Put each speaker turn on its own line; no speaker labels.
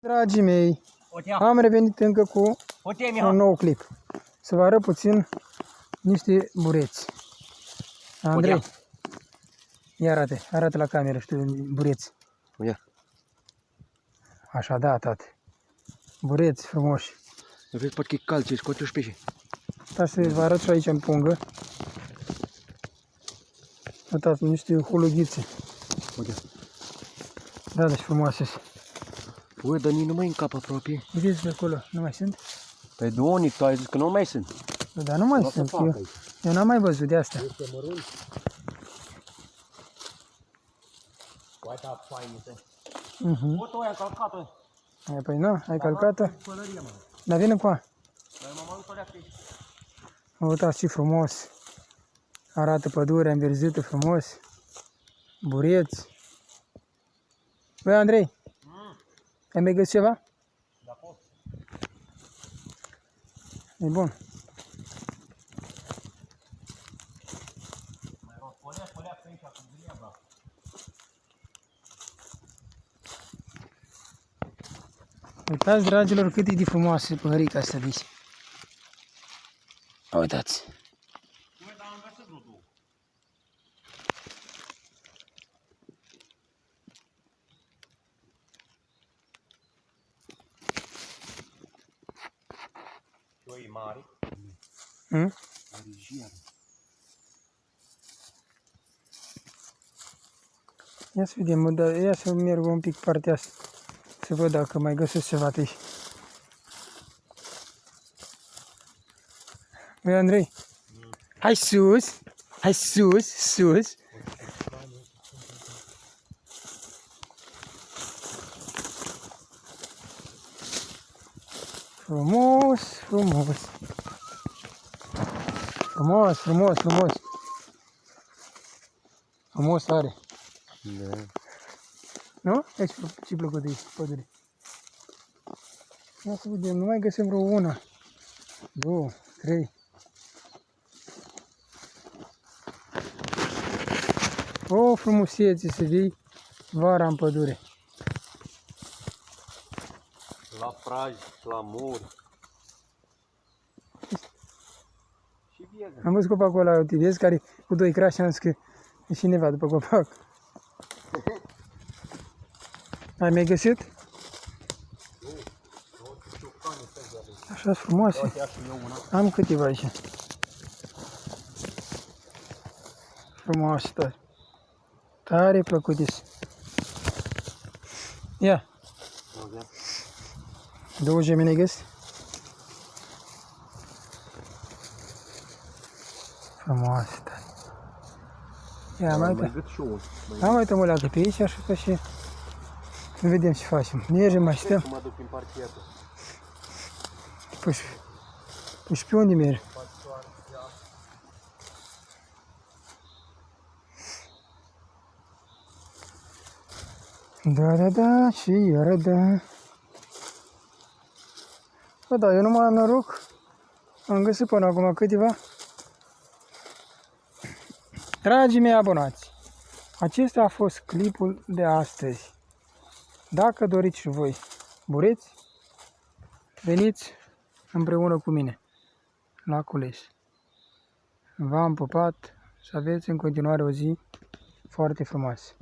Dragii mei, am revenit încă cu un nou clip. Să vă arăt puțin niște bureți. Andrei, ia arată la cameră, știu, bureți. Așa, da, tati. Bureți frumoși.
Vezi, poate că e cald, scoate-o și peșe.
Da, să vă arăt și aici în pungă. Uitați, niște hulughițe. Da, deci frumoase.
Păi, dar nici nu mai în cap aproape.
Vedeți de acolo, nu mai sunt?
Păi, Doni, tu ai zis că nu mai sunt.
Dar nu mai sunt. Eu n-am mai văzut de asta.
Este mărunt. Uita, fainită. Foto aia calcată.
Păi nu, ai calcat-o? Dar vină cu a. Uitați ce frumos. Arată pădurea înverzită frumos. Bureți. Băi, Andrei, ai mai găsit ceva?
Da, pot.
E bun. Uitați, dragilor, cât e de frumoasă păhărica asta de aici. Uitați.
Cioi mari.
Ia să vedem, dar ia să merg un pic partea asta. Să văd dacă mai găsesc ceva de aici. Băi, Andrei, hai sus! Hai sus, sus! Frumos, frumos! Frumos, frumos, frumos! Frumos are!
Da.
Nu? Ce-i plăcut de aici, pădure? Ia să vedem, nu mai găsim vreo una, două, trei. O frumusețe să vii vara în pădure.
La praj, la mur. Și vieză.
Am văzut copacul ăla, uite, vezi, care cu doi crași, am zis că e cineva după copac. Ai mai găsit? Așa frumoase. Am câteva aici. Frumoase tare. Tare plăcute. Ia. Două gemene găsi? Frumoase tare. Ia, mai uite. Am uite mă leagă pe aici, așa și vedem ce facem. Mergem, așteptăm.
Mă duc prin parchetul.
Păi și pe unde mergi? Da, da, da, și iară da. Bă, da, eu nu mai am noroc. Am găsit până acum câteva. Dragii mei abonați, acesta a fost clipul de astăzi. Dacă doriți și voi bureți, veniți împreună cu mine la cules. V-am pupat, să aveți în continuare o zi foarte frumoasă.